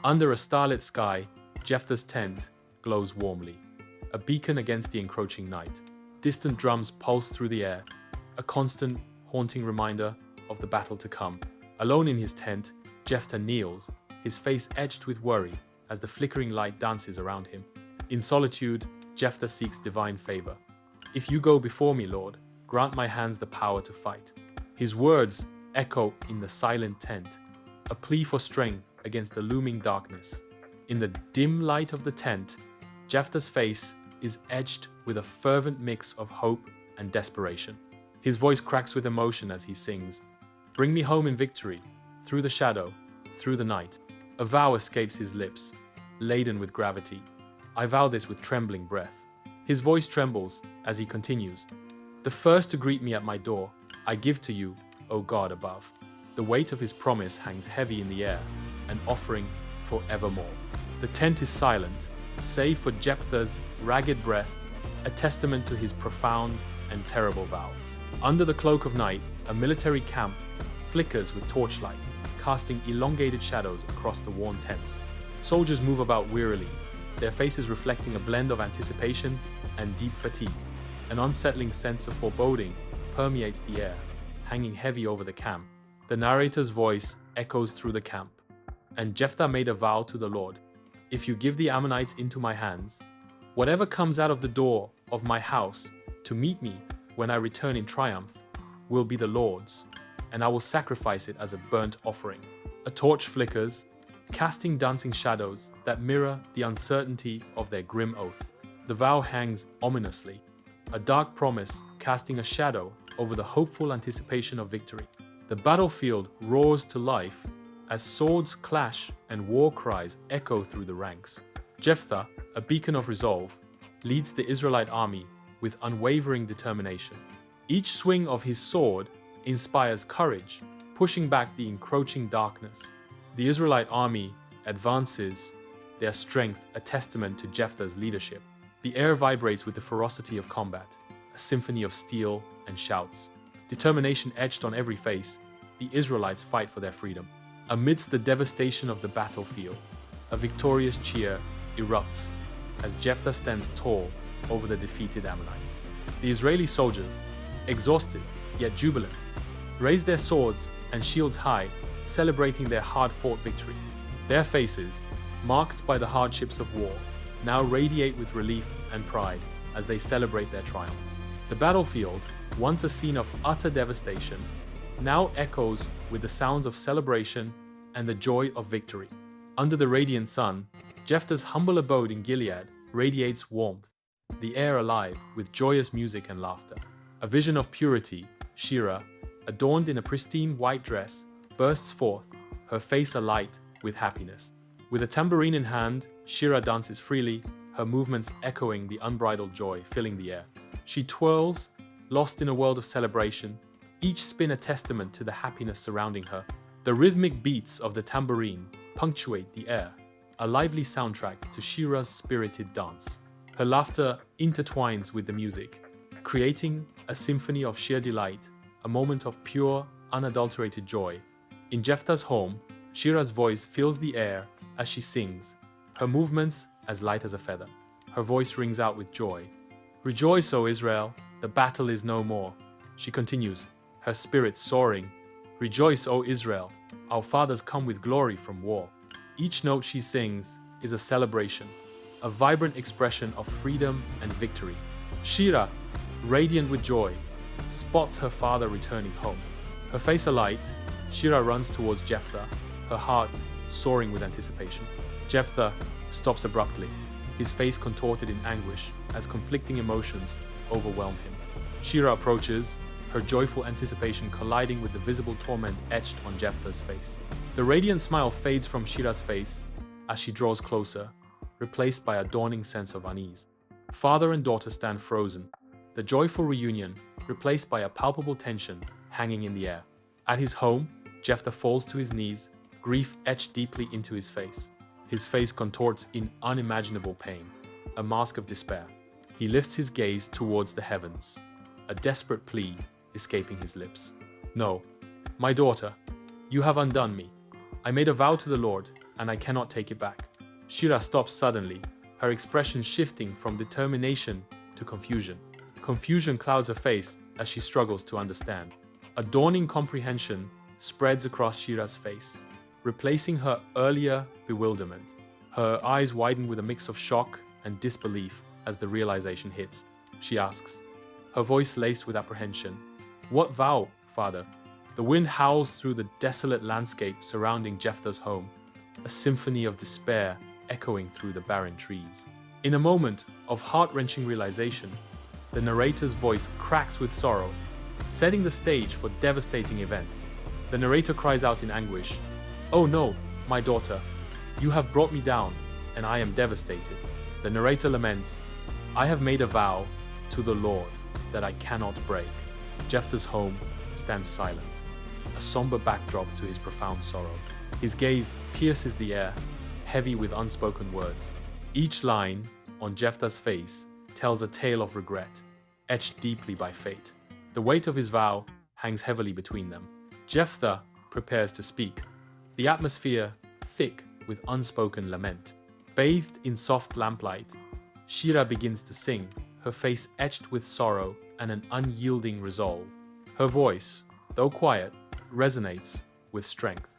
Under a starlit sky, Jephthah's tent glows warmly, a beacon against the encroaching night. Distant drums pulse through the air, a constant, haunting reminder of the battle to come. Alone in his tent, Jephthah kneels, his face etched with worry as the flickering light dances around him. In solitude, Jephthah seeks divine favor. "If you go before me, Lord, grant my hands the power to fight." His words echo in the silent tent, a plea for strength against the looming darkness. In the dim light of the tent, Jephthah's face is edged with a fervent mix of hope and desperation. His voice cracks with emotion as he sings, "Bring me home in victory, through the shadow, through the night." A vow escapes his lips, laden with gravity. "I vow this with trembling breath." His voice trembles as he continues, "The first to greet me at my door, I give to you, O God above." The weight of his promise hangs heavy in the air, an offering forevermore. The tent is silent, save for Jephthah's ragged breath, a testament to his profound and terrible vow. Under the cloak of night, a military camp flickers with torchlight, casting elongated shadows across the worn tents. Soldiers move about wearily, their faces reflecting a blend of anticipation and deep fatigue. An unsettling sense of foreboding permeates the air, hanging heavy over the camp. The narrator's voice echoes through the camp. "And Jephthah made a vow to the Lord, if you give the Ammonites into my hands, whatever comes out of the door of my house to meet me when I return in triumph will be the Lord's, and I will sacrifice it as a burnt offering." A torch flickers, casting dancing shadows that mirror the uncertainty of their grim oath. The vow hangs ominously, a dark promise casting a shadow over the hopeful anticipation of victory. The battlefield roars to life as swords clash and war cries echo through the ranks. Jephthah, a beacon of resolve, leads the Israelite army with unwavering determination. Each swing of his sword inspires courage, pushing back the encroaching darkness. The Israelite army advances, their strength a testament to Jephthah's leadership. The air vibrates with the ferocity of combat, a symphony of steel and shouts. Determination etched on every face, the Israelites fight for their freedom. Amidst the devastation of the battlefield, a victorious cheer erupts as Jephthah stands tall over the defeated Ammonites. The Israeli soldiers, exhausted yet jubilant, raise their swords and shields high, celebrating their hard-fought victory. Their faces, marked by the hardships of war, now radiate with relief and pride as they celebrate their triumph. The battlefield, once a scene of utter devastation, now echoes with the sounds of celebration and the joy of victory. Under the radiant sun, Jephthah's humble abode in Gilead radiates warmth, the air alive with joyous music and laughter. A vision of purity, Shira, adorned in a pristine white dress, bursts forth, her face alight with happiness. With a tambourine in hand, Shira dances freely, her movements echoing the unbridled joy filling the air. She twirls, lost in a world of celebration, each spin a testament to the happiness surrounding her. The rhythmic beats of the tambourine punctuate the air, a lively soundtrack to Shira's spirited dance. Her laughter intertwines with the music, creating a symphony of sheer delight, a moment of pure, unadulterated joy. In Jephthah's home, Shira's voice fills the air as she sings, her movements as light as a feather. Her voice rings out with joy. "Rejoice, O Israel, the battle is no more." She continues, her spirit soaring. "Rejoice, O Israel, our fathers come with glory from war." Each note she sings is a celebration, a vibrant expression of freedom and victory. Shira, radiant with joy, spots her father returning home. Her face alight, Shira runs towards Jephthah, her heart soaring with anticipation. Jephthah stops abruptly, his face contorted in anguish as conflicting emotions overwhelm him. Shira approaches, her joyful anticipation colliding with the visible torment etched on Jephthah's face. The radiant smile fades from Shira's face as she draws closer, replaced by a dawning sense of unease. Father and daughter stand frozen, the joyful reunion replaced by a palpable tension hanging in the air. At his home, Jephthah falls to his knees, grief etched deeply into his face. His face contorts in unimaginable pain, a mask of despair. He lifts his gaze towards the heavens, a desperate plea escaping his lips. "No, my daughter, you have undone me. I made a vow to the Lord, and I cannot take it back. Shira stops suddenly, her expression shifting from determination to confusion. Confusion clouds her face as she struggles to understand. A dawning comprehension spreads across Shira's face, replacing her earlier bewilderment. Her eyes widen with a mix of shock and disbelief as the realization hits. She asks, her voice laced with apprehension, "What vow, father?" The wind howls through the desolate landscape surrounding Jephthah's home, a symphony of despair echoing through the barren trees. In a moment of heart-wrenching realization, the narrator's voice cracks with sorrow, setting the stage for devastating events. The narrator cries out in anguish, "Oh no, my daughter, you have brought me down, and I am devastated." The narrator laments, "I have made a vow to the Lord that I cannot break." Jephthah's home stands silent, a somber backdrop to his profound sorrow. His gaze pierces the air, heavy with unspoken words. Each line on Jephthah's face tells a tale of regret, etched deeply by fate. The weight of his vow hangs heavily between them. Jephthah prepares to speak, the atmosphere thick with unspoken lament. Bathed in soft lamplight, Shira begins to sing, her face etched with sorrow and an unyielding resolve. Her voice, though quiet, resonates with strength,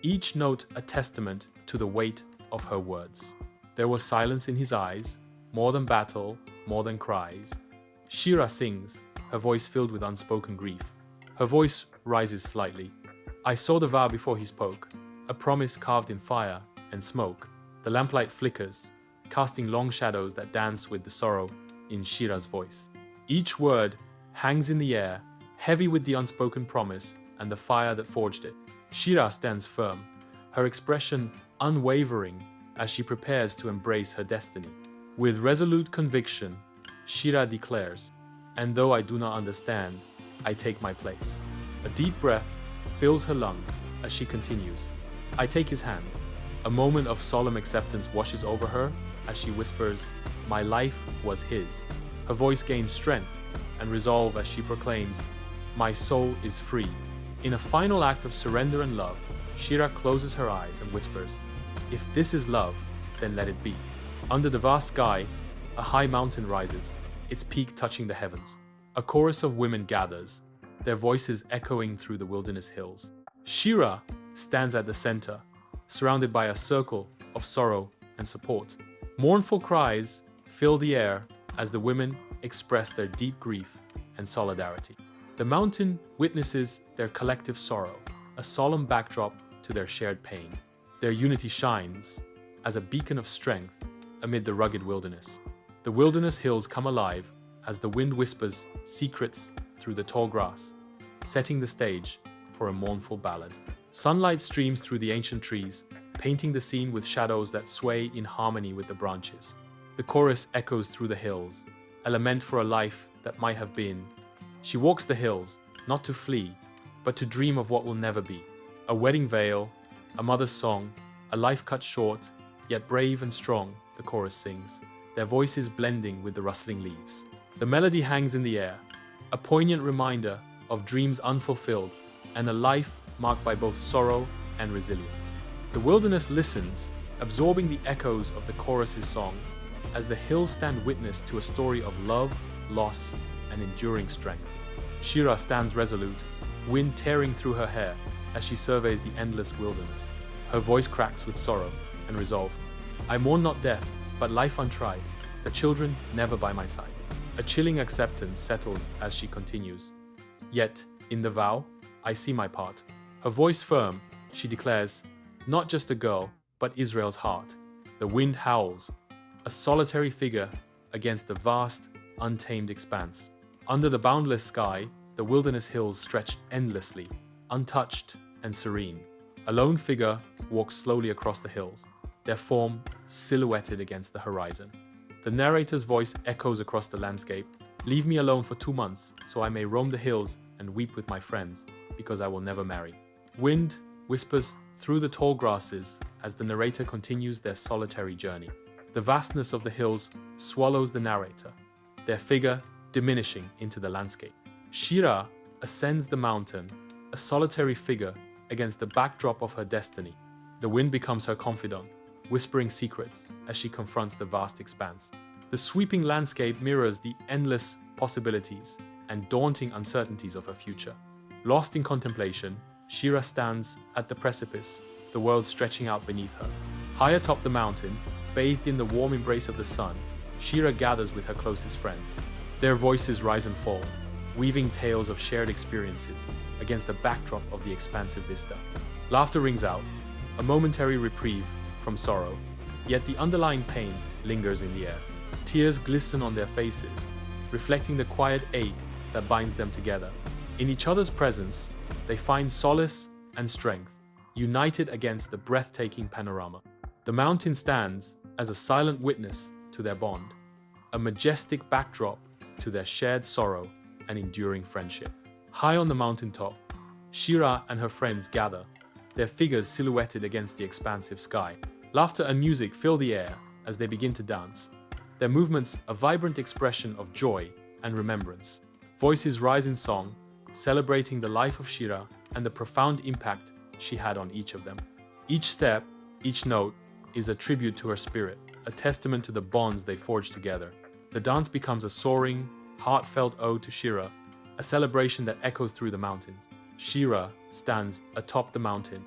each note a testament to the weight of her words. There was silence in his eyes, more than battle, more than cries. Shira sings, her voice filled with unspoken grief. Her voice rises slightly. I saw the vow before he spoke, a promise carved in fire and smoke. The lamplight flickers, casting long shadows that dance with the sorrow in Shira's voice. Each word hangs in the air, heavy with the unspoken promise and the fire that forged it. Shira stands firm, her expression unwavering as she prepares to embrace her destiny. With resolute conviction, Shira declares, "And though I do not understand, I take my place." A deep breath fills her lungs as she continues. I take his hand. A moment of solemn acceptance washes over her as she whispers, "My life was his." Her voice gains strength and resolve as she proclaims, "My soul is free." In a final act of surrender and love, Shira closes her eyes and whispers, "If this is love, then let it be." Under the vast sky, a high mountain rises, its peak touching the heavens. A chorus of women gathers, their voices echoing through the wilderness hills. Shira stands at the center, surrounded by a circle of sorrow and support. Mournful cries fill the air as the women express their deep grief and solidarity. The mountain witnesses their collective sorrow, a solemn backdrop to their shared pain. Their unity shines as a beacon of strength amid the rugged wilderness. The wilderness hills come alive as the wind whispers secrets through the tall grass, setting the stage for a mournful ballad. Sunlight streams through the ancient trees, painting the scene with shadows that sway in harmony with the branches. The chorus echoes through the hills, a lament for a life that might have been. She walks the hills, not to flee, but to dream of what will never be. A wedding veil, a mother's song, a life cut short, yet brave and strong, the chorus sings, their voices blending with the rustling leaves. The melody hangs in the air, a poignant reminder of dreams unfulfilled and a life marked by both sorrow and resilience. The wilderness listens, absorbing the echoes of the chorus's song, as the hills stand witness to a story of love, loss, and enduring strength. Shira stands resolute, wind tearing through her hair as she surveys the endless wilderness. Her voice cracks with sorrow and resolve. I mourn not death, but life untried, the children never by my side. A chilling acceptance settles as she continues. Yet, in the vow, I see my part. Her voice firm, she declares, not just a girl, but Israel's heart. The wind howls, a solitary figure against the vast, untamed expanse. Under the boundless sky, the wilderness hills stretch endlessly, untouched and serene. A lone figure walks slowly across the hills, their form silhouetted against the horizon. The narrator's voice echoes across the landscape. Leave me alone for 2 months, so I may roam the hills and weep with my friends, because I will never marry. Wind whispers through the tall grasses as the narrator continues their solitary journey. The vastness of the hills swallows the narrator, their figure diminishing into the landscape. Shira ascends the mountain, a solitary figure against the backdrop of her destiny. The wind becomes her confidant, whispering secrets as she confronts the vast expanse. The sweeping landscape mirrors the endless possibilities and daunting uncertainties of her future. Lost in contemplation, Shira stands at the precipice, the world stretching out beneath her. High atop the mountain, bathed in the warm embrace of the sun, Shira gathers with her closest friends. Their voices rise and fall, weaving tales of shared experiences against the backdrop of the expansive vista. Laughter rings out, a momentary reprieve from sorrow, yet the underlying pain lingers in the air. Tears glisten on their faces, reflecting the quiet ache that binds them together. In each other's presence, they find solace and strength, united against the breathtaking panorama. The mountain stands as a silent witness to their bond, a majestic backdrop to their shared sorrow and enduring friendship. High on the mountaintop, Shira and her friends gather, their figures silhouetted against the expansive sky. Laughter and music fill the air as they begin to dance, their movements a vibrant expression of joy and remembrance. Voices rise in song, celebrating the life of Shira and the profound impact she had on each of them. Each step, each note, is a tribute to her spirit, a testament to the bonds they forged together. The dance becomes a soaring, heartfelt ode to Shira, a celebration that echoes through the mountains. Shira stands atop the mountain,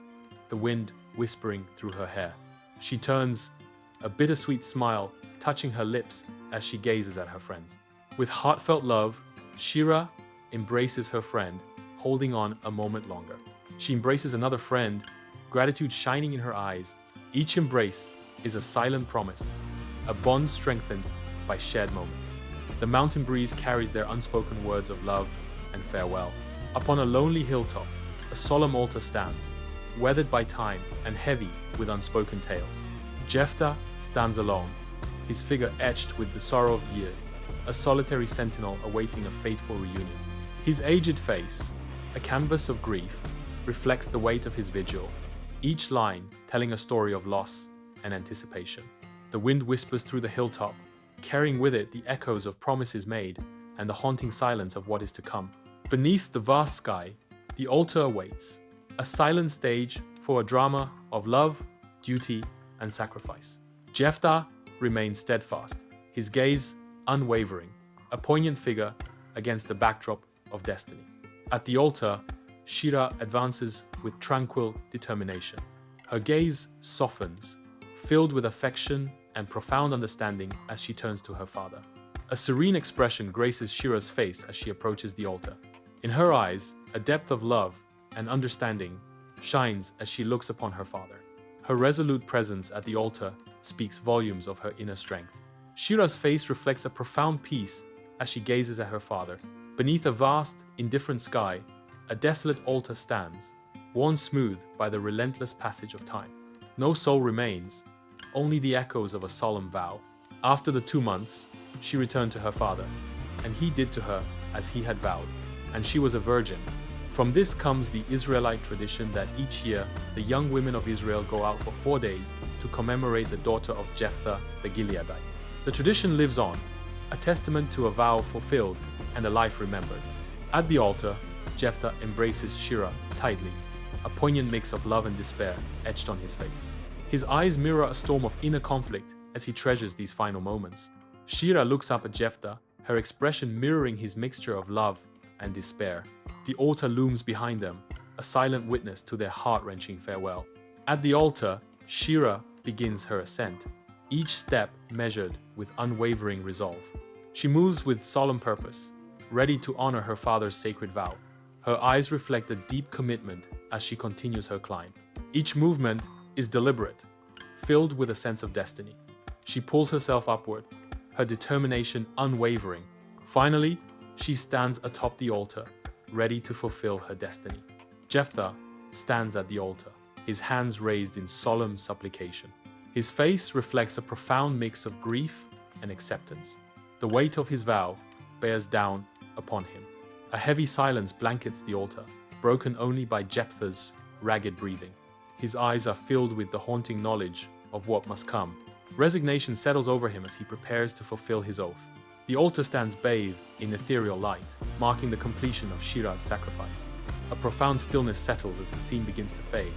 the wind whispering through her hair. She turns, a bittersweet smile touching her lips as she gazes at her friends. With heartfelt love, Shira embraces her friend, holding on a moment longer. She embraces another friend, gratitude shining in her eyes. Each embrace is a silent promise, a bond strengthened by shared moments. The mountain breeze carries their unspoken words of love and farewell. Upon a lonely hilltop, a solemn altar stands, weathered by time and heavy with unspoken tales. Jephthah stands alone, his figure etched with the sorrow of years, a solitary sentinel awaiting a fateful reunion. His aged face, a canvas of grief, reflects the weight of his vigil, each line telling a story of loss and anticipation. The wind whispers through the hilltop, carrying with it the echoes of promises made and the haunting silence of what is to come. Beneath the vast sky, the altar awaits, a silent stage for a drama of love, duty, and sacrifice. Jephthah remains steadfast, his gaze unwavering, a poignant figure against the backdrop of destiny. At the altar, Shira advances with tranquil determination. Her gaze softens, filled with affection and profound understanding as she turns to her father. A serene expression graces Shira's face as she approaches the altar. In her eyes, a depth of love and understanding shines as she looks upon her father. Her resolute presence at the altar speaks volumes of her inner strength. Shira's face reflects a profound peace as she gazes at her father. Beneath a vast, indifferent sky, a desolate altar stands, worn smooth by the relentless passage of time. No soul remains, only the echoes of a solemn vow. After the 2 months, she returned to her father, and he did to her as he had vowed, and she was a virgin. From this comes the Israelite tradition that each year the young women of Israel go out for 4 days to commemorate the daughter of Jephthah the Gileadite. The tradition lives on, a testament to a vow fulfilled and a life remembered. At the altar, Jephthah embraces Shira tightly, a poignant mix of love and despair etched on his face. His eyes mirror a storm of inner conflict as he treasures these final moments. Shira looks up at Jephthah, her expression mirroring his mixture of love and despair. The altar looms behind them, a silent witness to their heart-wrenching farewell. At the altar, Shira begins her ascent, each step measured with unwavering resolve. She moves with solemn purpose, ready to honor her father's sacred vow. Her eyes reflect a deep commitment as she continues her climb. Each movement is deliberate, filled with a sense of destiny. She pulls herself upward, her determination unwavering. Finally, she stands atop the altar, ready to fulfill her destiny. Jephthah stands at the altar, his hands raised in solemn supplication. His face reflects a profound mix of grief and acceptance. The weight of his vow bears down upon him. A heavy silence blankets the altar, broken only by Jephthah's ragged breathing. His eyes are filled with the haunting knowledge of what must come. Resignation settles over him as he prepares to fulfill his oath. The altar stands bathed in ethereal light, marking the completion of Shira's sacrifice. A profound stillness settles as the scene begins to fade,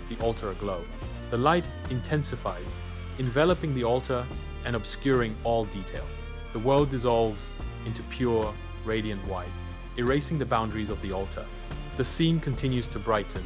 the altar aglow. The light intensifies, enveloping the altar and obscuring all detail. The world dissolves into pure, radiant white, erasing the boundaries of the altar. The scene continues to brighten,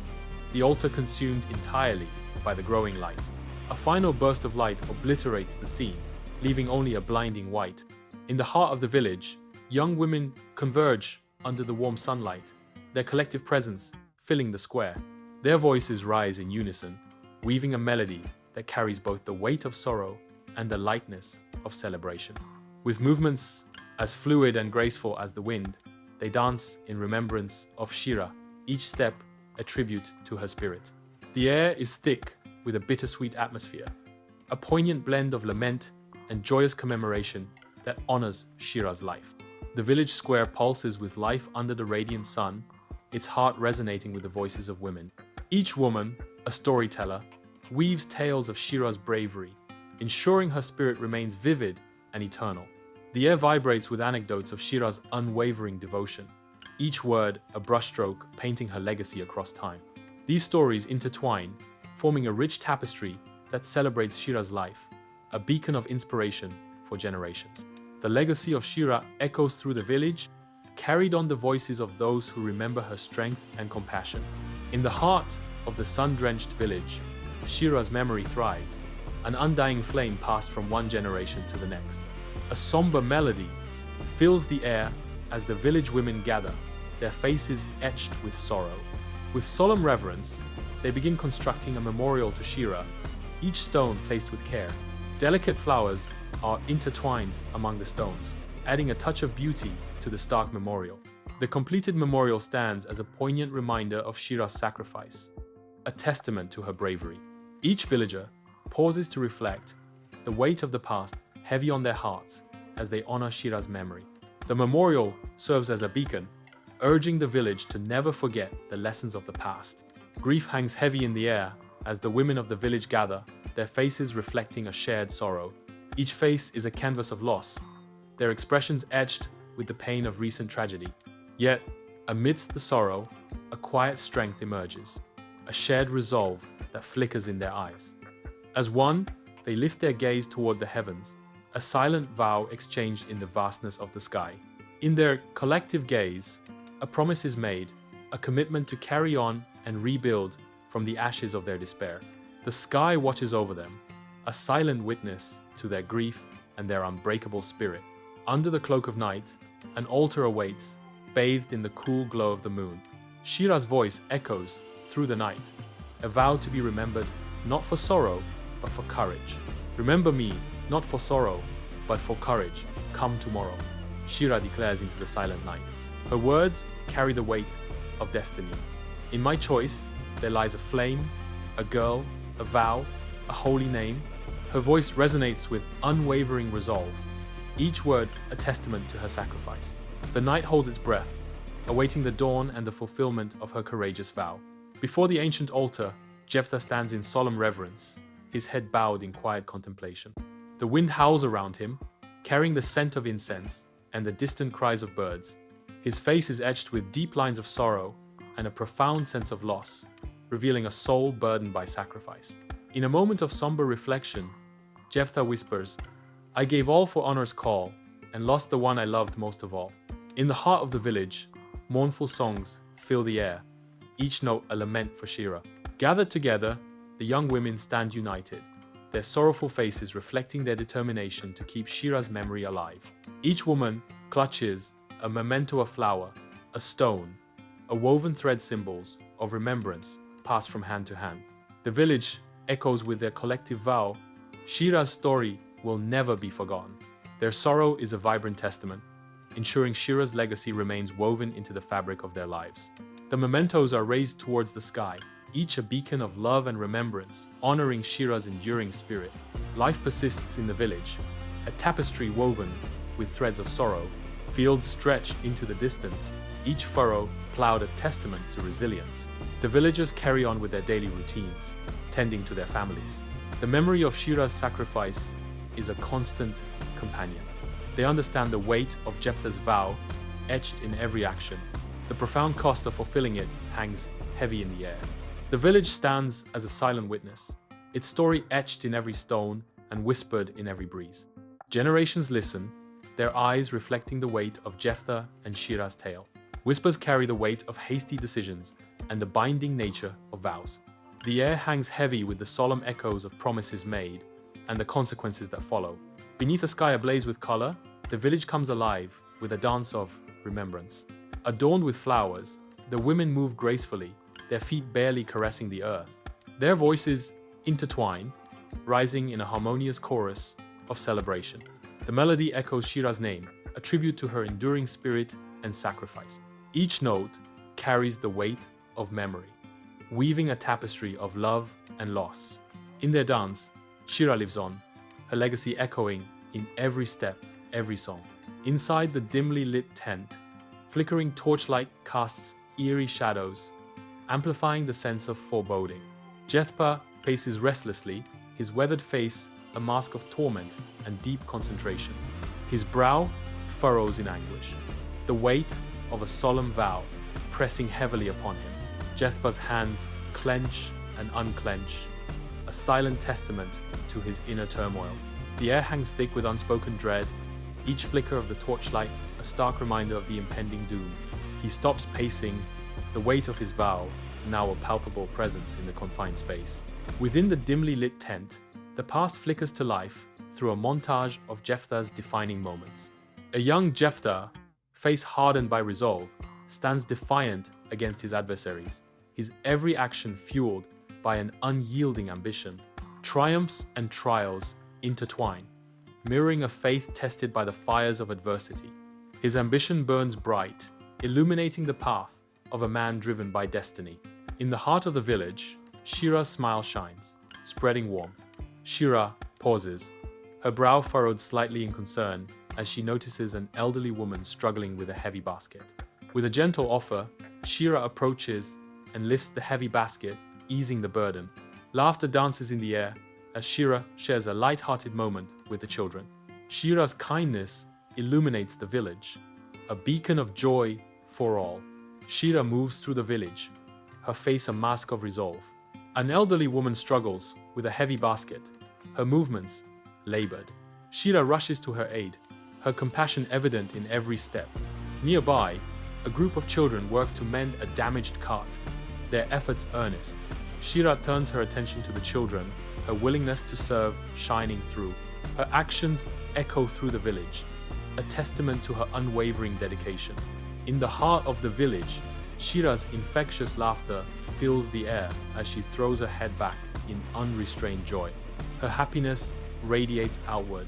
the altar consumed entirely by the growing light. A final burst of light obliterates the scene, leaving only a blinding white. In the heart of the village, young women converge under the warm sunlight, their collective presence filling the square. Their voices rise in unison, weaving a melody that carries both the weight of sorrow and the lightness of celebration. With movements as fluid and graceful as the wind, they dance in remembrance of Shira, each step a tribute to her spirit. The air is thick with a bittersweet atmosphere, a poignant blend of lament and joyous commemoration that honors Shira's life. The village square pulses with life under the radiant sun, its heart resonating with the voices of women. Each woman, a storyteller, weaves tales of Shira's bravery, ensuring her spirit remains vivid and eternal. The air vibrates with anecdotes of Shira's unwavering devotion, each word a brushstroke painting her legacy across time. These stories intertwine, forming a rich tapestry that celebrates Shira's life, a beacon of inspiration for generations. The legacy of Shira echoes through the village, carried on the voices of those who remember her strength and compassion. In the heart of the sun-drenched village, Shira's memory thrives, an undying flame passed from one generation to the next. A somber melody fills the air as the village women gather, their faces etched with sorrow. With solemn reverence, they begin constructing a memorial to Shira, each stone placed with care. Delicate flowers are intertwined among the stones, adding a touch of beauty to the stark memorial. The completed memorial stands as a poignant reminder of Shira's sacrifice, a testament to her bravery. Each villager pauses to reflect, the weight of the past heavy on their hearts as they honor Shira's memory. The memorial serves as a beacon, urging the village to never forget the lessons of the past. Grief hangs heavy in the air as the women of the village gather, their faces reflecting a shared sorrow. Each face is a canvas of loss, their expressions etched with the pain of recent tragedy. Yet, amidst the sorrow, a quiet strength emerges, a shared resolve that flickers in their eyes. As one, they lift their gaze toward the heavens, a silent vow exchanged in the vastness of the sky. In their collective gaze, a promise is made, a commitment to carry on and rebuild from the ashes of their despair. The sky watches over them, a silent witness to their grief and their unbreakable spirit. Under the cloak of night, an altar awaits, bathed in the cool glow of the moon. Shira's voice echoes through the night, a vow to be remembered not for sorrow, but for courage. Remember me, not for sorrow, but for courage. Come tomorrow, Shira declares into the silent night. Her words carry the weight of destiny. In my choice, there lies a flame, a girl, a vow, a holy name. Her voice resonates with unwavering resolve, each word a testament to her sacrifice. The night holds its breath, awaiting the dawn and the fulfillment of her courageous vow. Before the ancient altar, Jephthah stands in solemn reverence, his head bowed in quiet contemplation. The wind howls around him, carrying the scent of incense and the distant cries of birds. His face is etched with deep lines of sorrow and a profound sense of loss, revealing a soul burdened by sacrifice. In a moment of somber reflection, Jephthah whispers, "I gave all for honor's call and lost the one I loved most of all." In the heart of the village, mournful songs fill the air, each note a lament for Shira. Gathered together, the young women stand united, their sorrowful faces reflecting their determination to keep Shira's memory alive. Each woman clutches a memento, a flower, a stone, a woven thread symbols of remembrance passed from hand to hand. The village echoes with their collective vow, Shira's story will never be forgotten. Their sorrow is a vibrant testament, ensuring Shira's legacy remains woven into the fabric of their lives. The mementos are raised towards the sky, each a beacon of love and remembrance, honoring Shira's enduring spirit. Life persists in the village, a tapestry woven with threads of sorrow. Fields stretch into the distance, each furrow plowed a testament to resilience. The villagers carry on with their daily routines, tending to their families. The memory of Shira's sacrifice is a constant companion. They understand the weight of Jephthah's vow, etched in every action. The profound cost of fulfilling it hangs heavy in the air. The village stands as a silent witness, its story etched in every stone and whispered in every breeze. Generations listen, their eyes reflecting the weight of Jephthah and Shirah's tale. Whispers carry the weight of hasty decisions and the binding nature of vows. The air hangs heavy with the solemn echoes of promises made and the consequences that follow. Beneath a sky ablaze with color, the village comes alive with a dance of remembrance. Adorned with flowers, the women move gracefully, their feet barely caressing the earth. Their voices intertwine, rising in a harmonious chorus of celebration. The melody echoes Shirah's name, a tribute to her enduring spirit and sacrifice. Each note carries the weight of memory, weaving a tapestry of love and loss. In their dance, Shirah lives on, her legacy echoing in every step, every song. Inside the dimly lit tent, flickering torchlight casts eerie shadows, amplifying the sense of foreboding. Jephthah paces restlessly, his weathered face a mask of torment and deep concentration. His brow furrows in anguish, the weight of a solemn vow pressing heavily upon him. Jephthah's hands clench and unclench, a silent testament to his inner turmoil. The air hangs thick with unspoken dread, each flicker of the torchlight a stark reminder of the impending doom. He stops pacing, the weight of his vow now a palpable presence in the confined space. Within the dimly lit tent, the past flickers to life through a montage of Jephthah's defining moments. A young Jephthah, face hardened by resolve, stands defiant against his adversaries, his every action fueled by an unyielding ambition. Triumphs and trials intertwine, mirroring a faith tested by the fires of adversity. His ambition burns bright, illuminating the path of a man driven by destiny. In the heart of the village, Shirah's smile shines, spreading warmth. Shirah pauses, her brow furrowed slightly in concern as she notices an elderly woman struggling with a heavy basket. With a gentle offer, Shirah approaches and lifts the heavy basket, easing the burden. Laughter dances in the air as Shirah shares a light-hearted moment with the children. Shirah's kindness illuminates the village, a beacon of joy for all. Shirah moves through the village, her face a mask of resolve. An elderly woman struggles with a heavy basket, her movements labored. Shirah rushes to her aid, her compassion evident in every step. Nearby, a group of children work to mend a damaged cart, their efforts earnest. Shirah turns her attention to the children, her willingness to serve shining through. Her actions echo through the village, a testament to her unwavering dedication. In the heart of the village, Shirah's infectious laughter fills the air as she throws her head back in unrestrained joy. Her happiness radiates outward,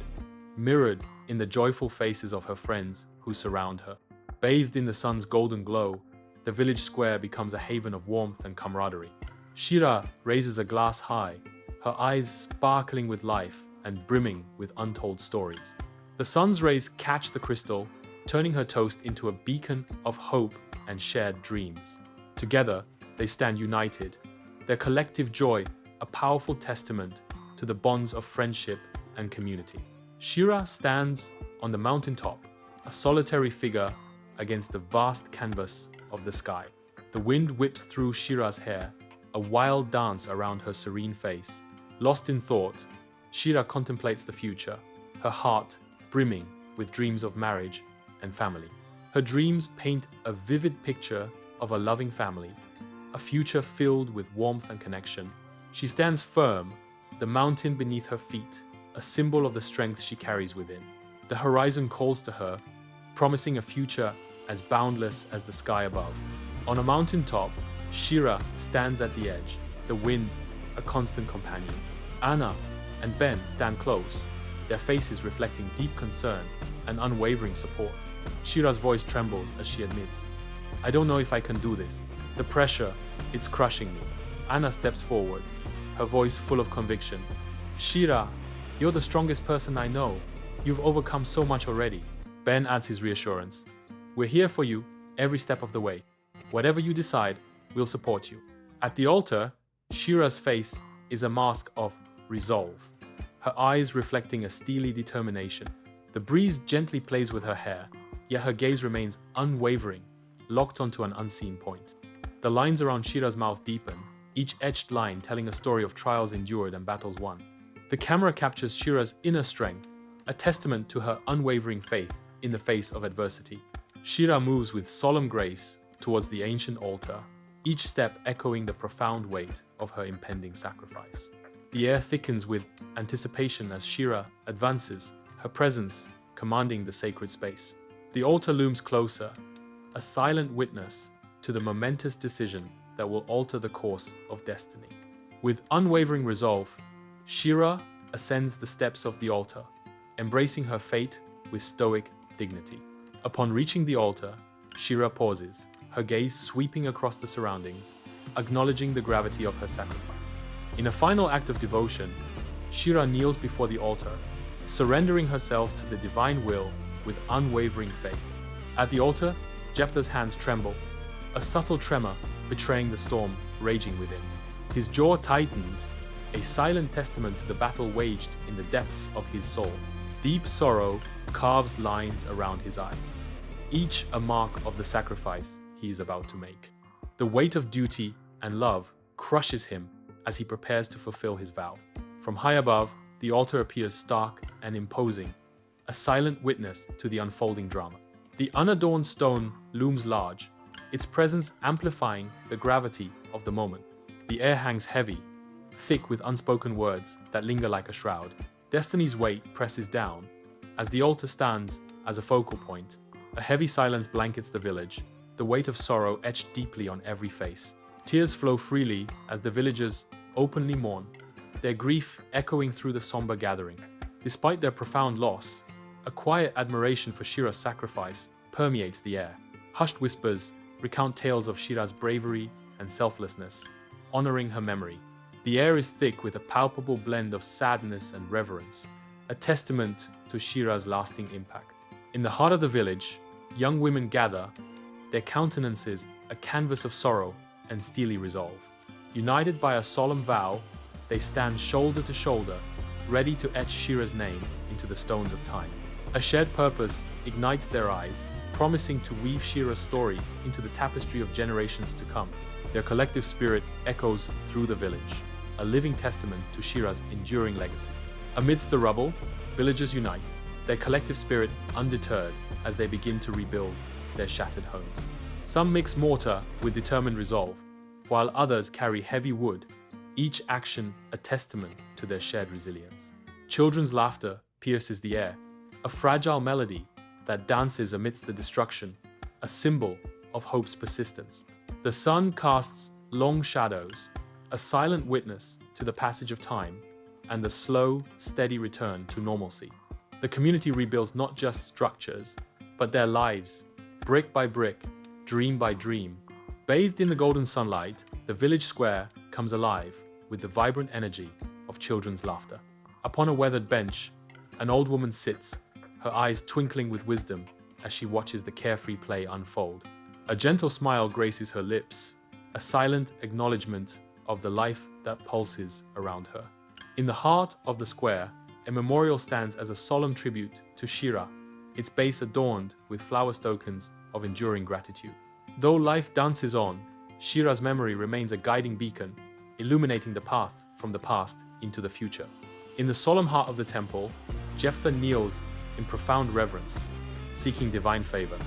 mirrored in the joyful faces of her friends who surround her. Bathed in the sun's golden glow, the village square becomes a haven of warmth and camaraderie. Shirah raises a glass high, her eyes sparkling with life and brimming with untold stories. The sun's rays catch the crystal, turning her toast into a beacon of hope and shared dreams. Together, they stand united, their collective joy a powerful testament to the bonds of friendship and community. Shirah stands on the mountaintop, a solitary figure against the vast canvas of the sky. The wind whips through Shirah's hair, a wild dance around her serene face. Lost in thought, Shirah contemplates the future, her heart brimming with dreams of marriage and family. Her dreams paint a vivid picture of a loving family, a future filled with warmth and connection. She stands firm, the mountain beneath her feet, a symbol of the strength she carries within. The horizon calls to her, promising a future as boundless as the sky above. On a mountaintop, Shirah stands at the edge, the wind a constant companion. Anna and Ben stand close, their faces reflecting deep concern and unwavering support. Shirah's voice trembles as she admits, "I don't know if I can do this. The pressure, it's crushing me." Anna steps forward, her voice full of conviction. "Shirah, you're the strongest person I know. You've overcome so much already." Ben adds his reassurance. "We're here for you every step of the way. Whatever you decide, we'll support you." At the altar, Shirah's face is a mask of resolve, her eyes reflecting a steely determination. The breeze gently plays with her hair, yet her gaze remains unwavering, locked onto an unseen point. The lines around Shirah's mouth deepen, each etched line telling a story of trials endured and battles won. The camera captures Shira's inner strength, a testament to her unwavering faith in the face of adversity. Shira moves with solemn grace towards the ancient altar, each step echoing the profound weight of her impending sacrifice. The air thickens with anticipation as Shira advances, her presence commanding the sacred space. The altar looms closer, a silent witness to the momentous decision that will alter the course of destiny. With unwavering resolve, Shira ascends the steps of the altar, embracing her fate with stoic dignity. Upon reaching the altar, Shira pauses, her gaze sweeping across the surroundings, acknowledging the gravity of her sacrifice. In a final act of devotion, Shira kneels before the altar, surrendering herself to the divine will with unwavering faith. At the altar, Jephthah's hands tremble, a subtle tremor betraying the storm raging within. His jaw tightens, a silent testament to the battle waged in the depths of his soul. Deep sorrow carves lines around his eyes, each a mark of the sacrifice he is about to make. The weight of duty and love crushes him as he prepares to fulfill his vow. From high above, the altar appears stark and imposing, a silent witness to the unfolding drama. The unadorned stone looms large, its presence amplifying the gravity of the moment. The air hangs heavy, thick with unspoken words that linger like a shroud. Destiny's weight presses down. As the altar stands as a focal point, a heavy silence blankets the village, the weight of sorrow etched deeply on every face. Tears flow freely as the villagers openly mourn, their grief echoing through the somber gathering. Despite their profound loss, a quiet admiration for Shira's sacrifice permeates the air. Hushed whispers recount tales of Shira's bravery and selflessness, honoring her memory. The air is thick with a palpable blend of sadness and reverence, a testament to Shira's lasting impact. In the heart of the village, young women gather, their countenances a canvas of sorrow and steely resolve. United by a solemn vow, they stand shoulder to shoulder, ready to etch Shira's name into the stones of time. A shared purpose ignites their eyes, promising to weave Shira's story into the tapestry of generations to come. Their collective spirit echoes through the village, a living testament to Shira's enduring legacy. Amidst the rubble, villagers unite, their collective spirit undeterred as they begin to rebuild their shattered homes. Some mix mortar with determined resolve, while others carry heavy wood, each action a testament to their shared resilience. Children's laughter pierces the air, a fragile melody that dances amidst the destruction, a symbol of hope's persistence. The sun casts long shadows, a silent witness to the passage of time and the slow, steady return to normalcy. The community rebuilds not just structures, but their lives, brick by brick, dream by dream. Bathed in the golden sunlight, the village square comes alive with the vibrant energy of children's laughter. Upon a weathered bench, an old woman sits, her eyes twinkling with wisdom as she watches the carefree play unfold. A gentle smile graces her lips, a silent acknowledgement of the life that pulses around her. In the heart of the square, a memorial stands as a solemn tribute to Shira, its base adorned with flower tokens of enduring gratitude. Though life dances on, Shira's memory remains a guiding beacon, illuminating the path from the past into the future. In the solemn heart of the temple, Jephthah kneels in profound reverence, seeking divine favor.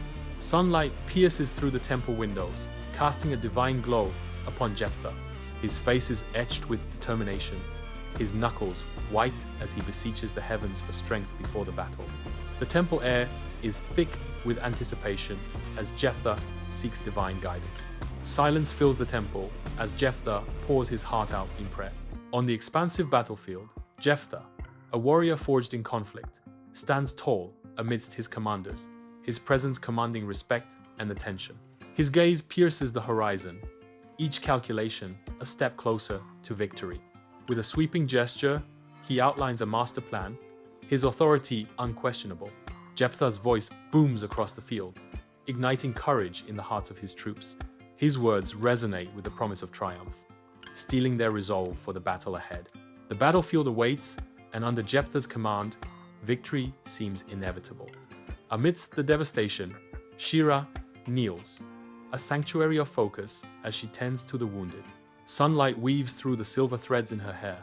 Sunlight pierces through the temple windows, casting a divine glow upon Jephthah. His face is etched with determination, his knuckles white as he beseeches the heavens for strength before the battle. The temple air is thick with anticipation as Jephthah seeks divine guidance. Silence fills the temple as Jephthah pours his heart out in prayer. On the expansive battlefield, Jephthah, a warrior forged in conflict, stands tall amidst his commanders, his presence commanding respect and attention. His gaze pierces the horizon, each calculation a step closer to victory. With a sweeping gesture, he outlines a master plan, his authority unquestionable. Jephthah's voice booms across the field, igniting courage in the hearts of his troops. His words resonate with the promise of triumph, steeling their resolve for the battle ahead. The battlefield awaits, and under Jephthah's command, victory seems inevitable. Amidst the devastation, Shira kneels, a sanctuary of focus as she tends to the wounded. Sunlight weaves through the silver threads in her hair,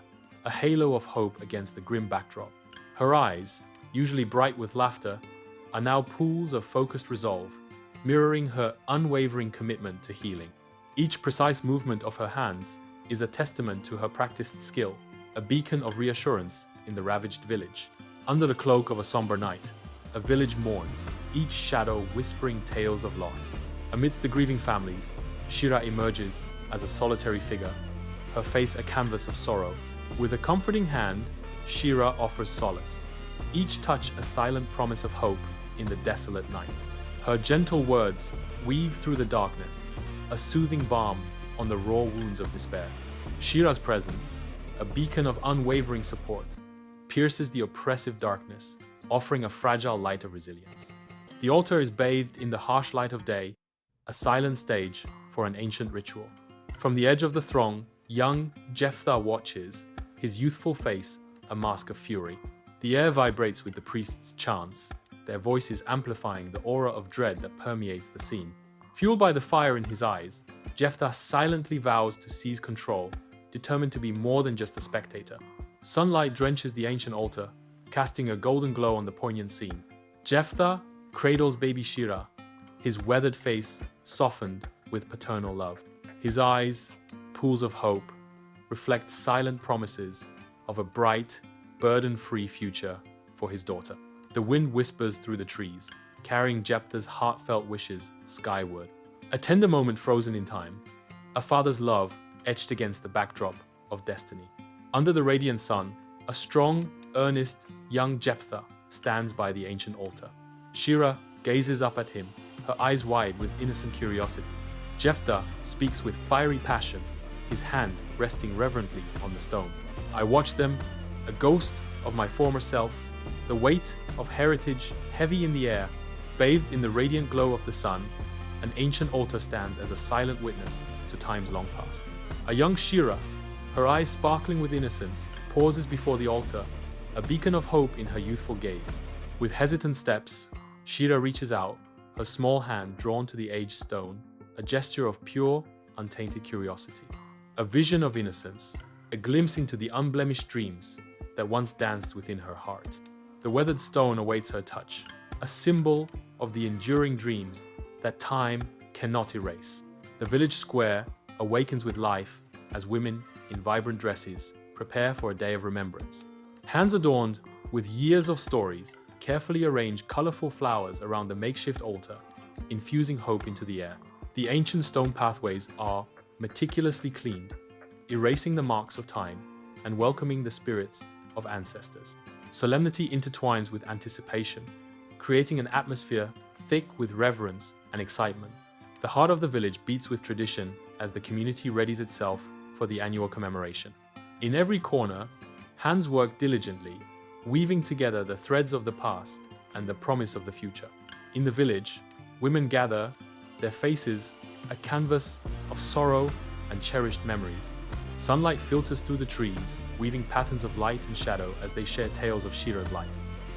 a halo of hope against the grim backdrop. Her eyes, usually bright with laughter, are now pools of focused resolve, mirroring her unwavering commitment to healing. Each precise movement of her hands is a testament to her practiced skill, a beacon of reassurance in the ravaged village. Under the cloak of a somber night, a village mourns, each shadow whispering tales of loss. Amidst the grieving families, Shira emerges as a solitary figure, her face a canvas of sorrow. With a comforting hand, Shira offers solace, each touch a silent promise of hope in the desolate night. Her gentle words weave through the darkness, a soothing balm on the raw wounds of despair. Shira's presence, a beacon of unwavering support, pierces the oppressive darkness, offering a fragile light of resilience. The altar is bathed in the harsh light of day, a silent stage for an ancient ritual. From the edge of the throng, young Jephthah watches, his youthful face a mask of fury. The air vibrates with the priests' chants, their voices amplifying the aura of dread that permeates the scene. Fueled by the fire in his eyes, Jephthah silently vows to seize control, determined to be more than just a spectator. Sunlight drenches the ancient altar, casting a golden glow on the poignant scene. Jephthah cradles baby Shira, his weathered face softened with paternal love. His eyes, pools of hope, reflect silent promises of a bright, burden-free future for his daughter. The wind whispers through the trees, carrying Jephthah's heartfelt wishes skyward. A tender moment frozen in time, a father's love etched against the backdrop of destiny. Under the radiant sun, a strong, earnest, young Jephthah stands by the ancient altar. Shira gazes up at him, her eyes wide with innocent curiosity. Jephthah speaks with fiery passion, his hand resting reverently on the stone. I watch them, a ghost of my former self, the weight of heritage heavy in the air, bathed in the radiant glow of the sun. An ancient altar stands as a silent witness to times long past. A young Shira, her eyes sparkling with innocence, pauses before the altar, a beacon of hope in her youthful gaze. With hesitant steps, Shira reaches out, her small hand drawn to the aged stone, a gesture of pure, untainted curiosity. A vision of innocence, a glimpse into the unblemished dreams that once danced within her heart. The weathered stone awaits her touch, a symbol of the enduring dreams that time cannot erase. The village square awakens with life as women in vibrant dresses prepare for a day of remembrance. Hands adorned with years of stories carefully arrange colorful flowers around the makeshift altar, infusing hope into the air. The ancient stone pathways are meticulously cleaned, erasing the marks of time and welcoming the spirits of ancestors. Solemnity intertwines with anticipation, creating an atmosphere thick with reverence and excitement. The heart of the village beats with tradition as the community readies itself for the annual commemoration. In every corner, hands work diligently, weaving together the threads of the past and the promise of the future. In the village, women gather, their faces a canvas of sorrow and cherished memories. Sunlight filters through the trees, weaving patterns of light and shadow as they share tales of Shira's life.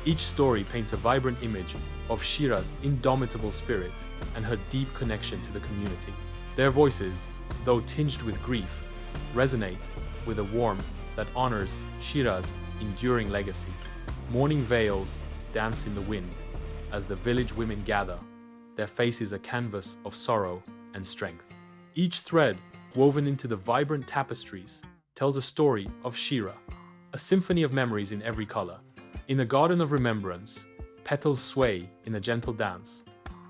Each story paints a vibrant image of Shira's indomitable spirit and her deep connection to the community. Their voices, though tinged with grief, resonate with a warmth that honors Shira's enduring legacy. Mourning veils dance in the wind as the village women gather, their faces a canvas of sorrow and strength. Each thread, woven into the vibrant tapestries, tells a story of Shira, a symphony of memories in every color. In a garden of remembrance, petals sway in a gentle dance,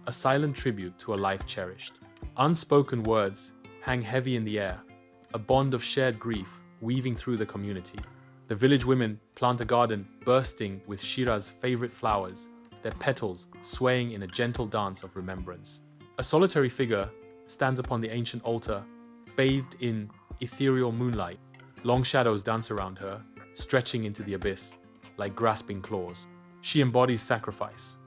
a silent tribute to a life cherished. Unspoken words hang heavy in the air, a bond of shared grief weaving through the community. The village women plant a garden bursting with Shira's favorite flowers, their petals swaying in a gentle dance of remembrance. A solitary figure stands upon the ancient altar, bathed in ethereal moonlight. Long shadows dance around her, stretching into the abyss like grasping claws. She embodies sacrifice,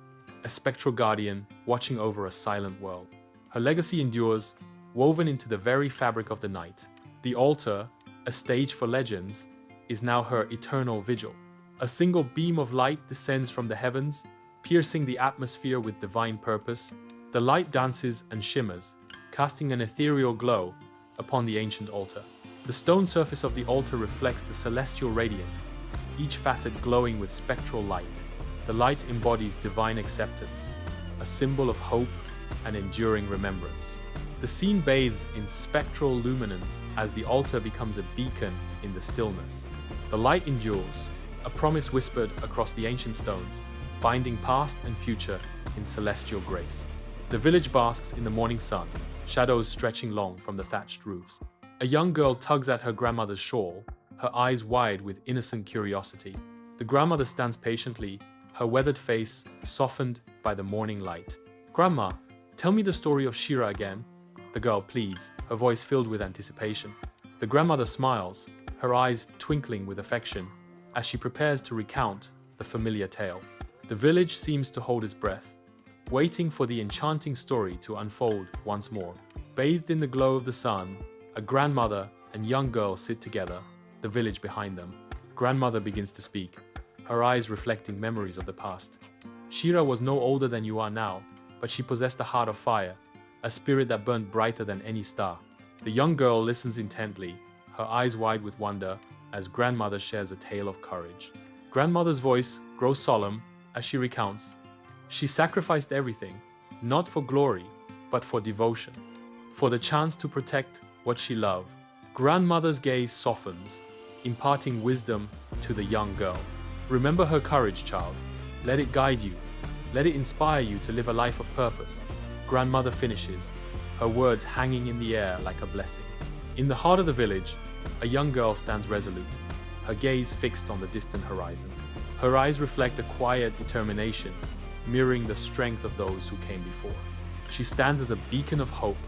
a spectral guardian watching over a silent world. Her legacy endures, woven into the very fabric of the night. The altar, a stage for legends, is now her eternal vigil. A single beam of light descends from the heavens, piercing the atmosphere with divine purpose. The light dances and shimmers, casting an ethereal glow upon the ancient altar. The stone surface of the altar reflects the celestial radiance, each facet glowing with spectral light. The light embodies divine acceptance, a symbol of hope and enduring remembrance. The scene bathes in spectral luminance as the altar becomes a beacon in the stillness. The light endures, a promise whispered across the ancient stones, binding past and future in celestial grace. The village basks in the morning sun, shadows stretching long from the thatched roofs. A young girl tugs at her grandmother's shawl, her eyes wide with innocent curiosity. The grandmother stands patiently, her weathered face softened by the morning light. "Grandma, tell me the story of Shira again," the girl pleads, her voice filled with anticipation. The grandmother smiles, her eyes twinkling with affection, as she prepares to recount the familiar tale. The village seems to hold its breath, waiting for the enchanting story to unfold once more. Bathed in the glow of the sun, a grandmother and young girl sit together, the village behind them. Grandmother begins to speak, her eyes reflecting memories of the past. "Shira was no older than you are now, but she possessed a heart of fire, a spirit that burned brighter than any star." The young girl listens intently, her eyes wide with wonder, as grandmother shares a tale of courage. Grandmother's voice grows solemn as she recounts. "She sacrificed everything, not for glory, but for devotion, for the chance to protect what she loved." Grandmother's gaze softens, imparting wisdom to the young girl. "Remember her courage, child. Let it guide you. Let it inspire you to live a life of purpose." Grandmother finishes, her words hanging in the air like a blessing. In the heart of the village, a young girl stands resolute, her gaze fixed on the distant horizon. Her eyes reflect a quiet determination, mirroring the strength of those who came before. She stands as a beacon of hope,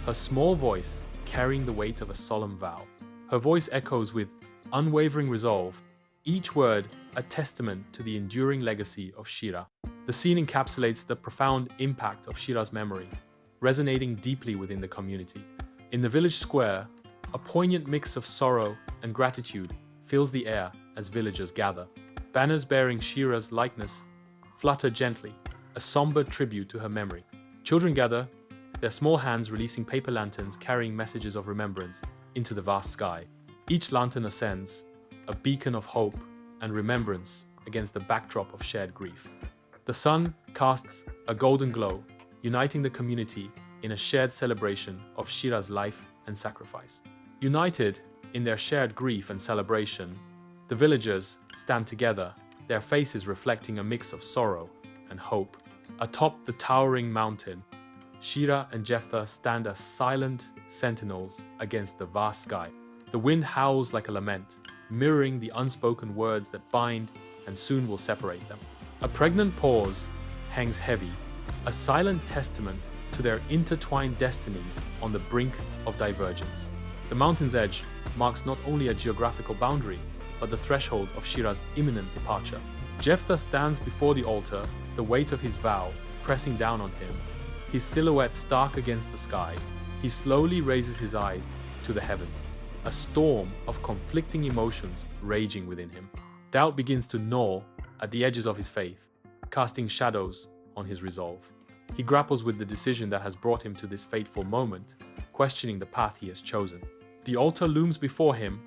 her small voice carrying the weight of a solemn vow. Her voice echoes with unwavering resolve, each word a testament to the enduring legacy of Shira. The scene encapsulates the profound impact of Shira's memory, resonating deeply within the community. In the village square, a poignant mix of sorrow and gratitude fills the air as villagers gather. Banners bearing Shira's likeness flutter gently, a somber tribute to her memory. Children gather, their small hands releasing paper lanterns carrying messages of remembrance into the vast sky. Each lantern ascends, a beacon of hope and remembrance against the backdrop of shared grief. The sun casts a golden glow, uniting the community in a shared celebration of Shira's life and sacrifice. United in their shared grief and celebration, the villagers stand together, their faces reflecting a mix of sorrow and hope. Atop the towering mountain, Shira and Jephthah stand as silent sentinels against the vast sky. The wind howls like a lament, mirroring the unspoken words that bind and soon will separate them. A pregnant pause hangs heavy, a silent testament to their intertwined destinies on the brink of divergence. The mountain's edge marks not only a geographical boundary, but the threshold of Shira's imminent departure. Jephthah stands before the altar, the weight of his vow pressing down on him, his silhouette stark against the sky. He slowly raises his eyes to the heavens, a storm of conflicting emotions raging within him. Doubt begins to gnaw at the edges of his faith, casting shadows on his resolve. He grapples with the decision that has brought him to this fateful moment, questioning the path he has chosen. The altar looms before him,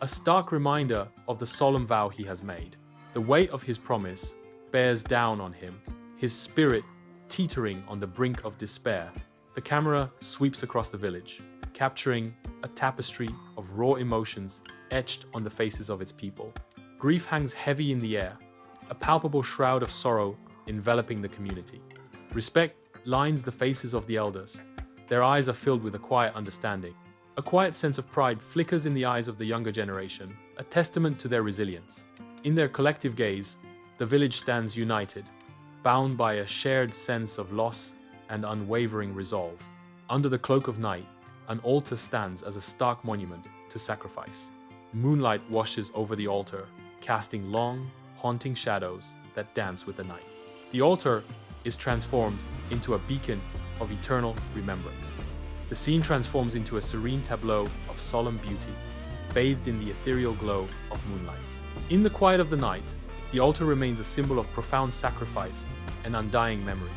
a stark reminder of the solemn vow he has made. The weight of his promise bears down on him, his spirit teetering on the brink of despair. The camera sweeps across the village, capturing a tapestry of raw emotions etched on the faces of its people. Grief hangs heavy in the air, a palpable shroud of sorrow enveloping the community. Respect lines the faces of the elders. Their eyes are filled with a quiet understanding. A quiet sense of pride flickers in the eyes of the younger generation, a testament to their resilience. In their collective gaze, the village stands united, bound by a shared sense of loss and unwavering resolve. Under the cloak of night, an altar stands as a stark monument to sacrifice. Moonlight washes over the altar, casting long, haunting shadows that dance with the night. The altar is transformed into a beacon of eternal remembrance. The scene transforms into a serene tableau of solemn beauty, bathed in the ethereal glow of moonlight. In the quiet of the night, the altar remains a symbol of profound sacrifice and undying memory.